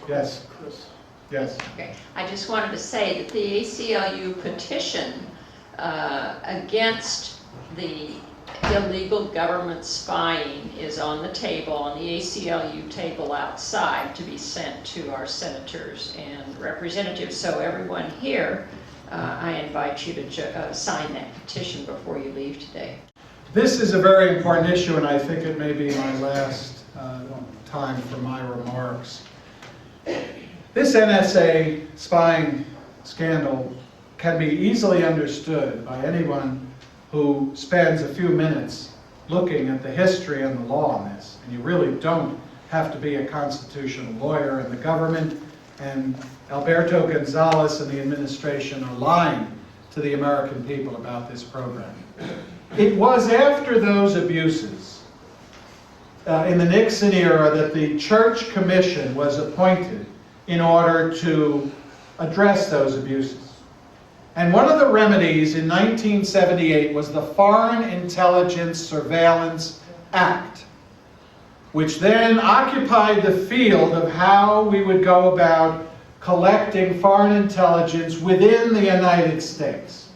Yes. Yes. Okay. I just wanted to say that the ACLU petition against the illegal government spying is on the table, on the ACLU table outside, to be sent to our senators and representatives. So everyone here, I invite you to sign that petition before you leave today. This is a very important issue, and I think it may be my last time for my remarks. This NSA spying scandal can be easily understood by anyone who spends a few minutes looking at the history and the law on this. And you really don't have to be a constitutional lawyer, and the government and Alberto Gonzales and the administration are lying to the American people about this program. It was after those abuses in the Nixon era that the Church Commission was appointed in order to address those abuses. And one of the remedies in 1978 was the Foreign Intelligence Surveillance Act, which then occupied the field of how we would go about collecting foreign intelligence within the United States.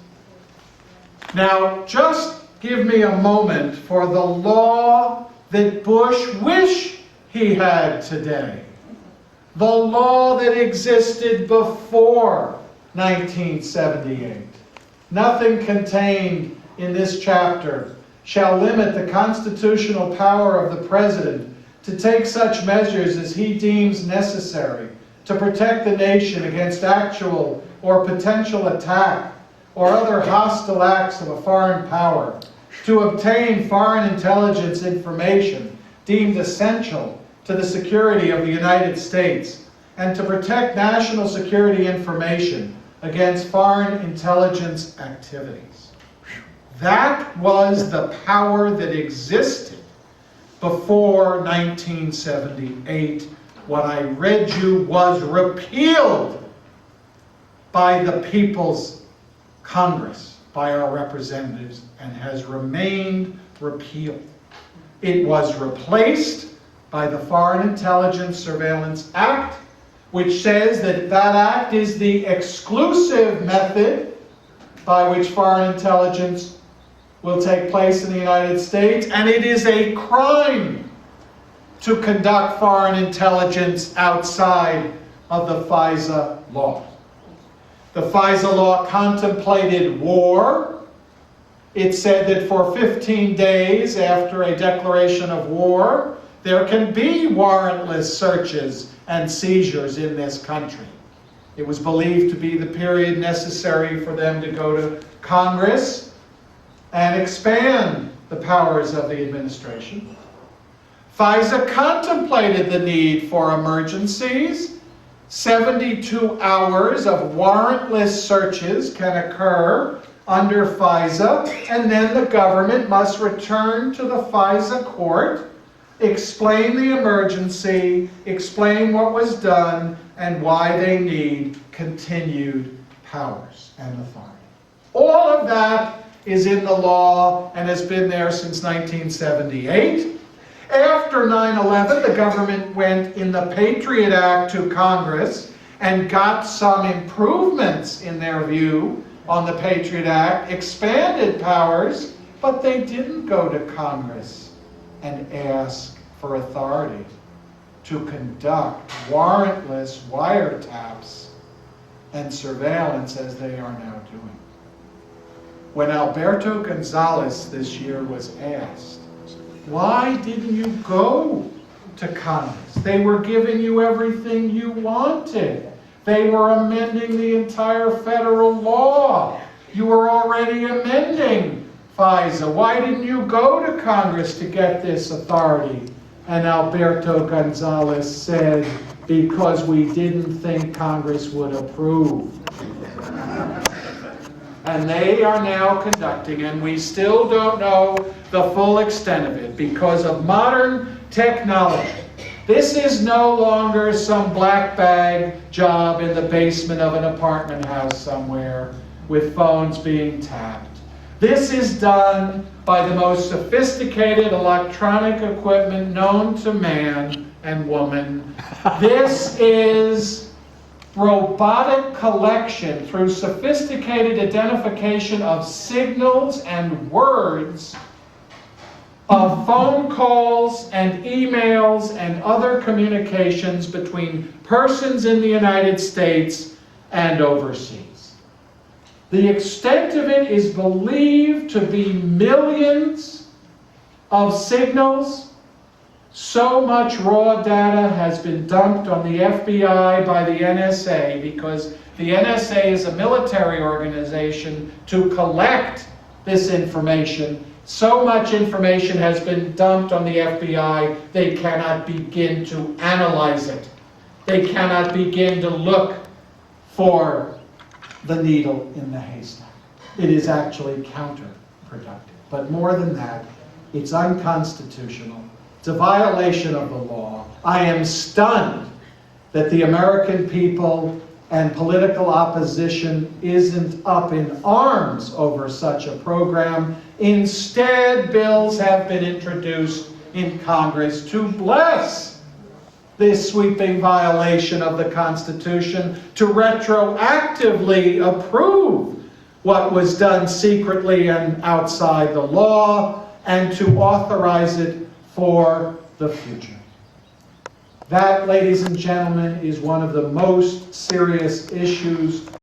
Now, just give me a moment for the law that Bush wished he had today. The law that existed before 1978. Nothing contained in this chapter shall limit the constitutional power of the President to take such measures as he deems necessary to protect the nation against actual or potential attack or other hostile acts of a foreign power, to obtain foreign intelligence information deemed essential to the security of the United States, and to protect national security information against foreign intelligence activities. That was the power that existed before 1978. What I read you was repealed by the People's Congress, by our representatives, and has remained repealed. It was replaced by the Foreign Intelligence Surveillance Act, which says that that act is the exclusive method by which foreign intelligence will take place in the United States, and it is a crime to conduct foreign intelligence outside of the FISA law. The FISA law contemplated war. It said that for 15 days after a declaration of war, there can be warrantless searches and seizures in this country. It was believed to be the period necessary for them to go to Congress and expand the powers of the administration. FISA contemplated the need for emergencies. 72 hours of warrantless searches can occur under FISA, and then the government must return to the FISA court, explain the emergency, explain what was done, and why they need continued powers and authority. All of that is in the law and has been there since 1978. After 9/11, the government went in the Patriot Act to Congress and got some improvements in their view on the Patriot Act, expanded powers, but they didn't go to Congress and ask for authority to conduct warrantless wiretaps and surveillance as they are now doing. When Alberto Gonzales this year was asked, why didn't you go to Congress? They were giving you everything you wanted. They were amending the entire federal law. You were already amending FISA. Why didn't you go to Congress to get this authority? And Alberto Gonzales said, because we didn't think Congress would approve. And they are now conducting, and we still don't know the full extent of it because of modern technology. This is no longer some black bag job in the basement of an apartment house somewhere with phones being tapped. This is done by the most sophisticated electronic equipment known to man and woman. This is robotic collection through sophisticated identification of signals and words of phone calls and emails and other communications between persons in the United States and overseas. The extent of it is believed to be millions of signals. So much raw data has been dumped on the FBI by the NSA, because the NSA is a military organization to collect this information. So much information has been dumped on the FBI, they cannot begin to analyze it. They cannot begin to look for the needle in the haystack. It is actually counterproductive. But more than that, it's unconstitutional. It's a violation of the law. I am stunned that the American people and political opposition isn't up in arms over such a program. Instead, bills have been introduced in Congress to bless this sweeping violation of the Constitution, to retroactively approve what was done secretly and outside the law, and to authorize it for the future. That, ladies and gentlemen, is one of the most serious issues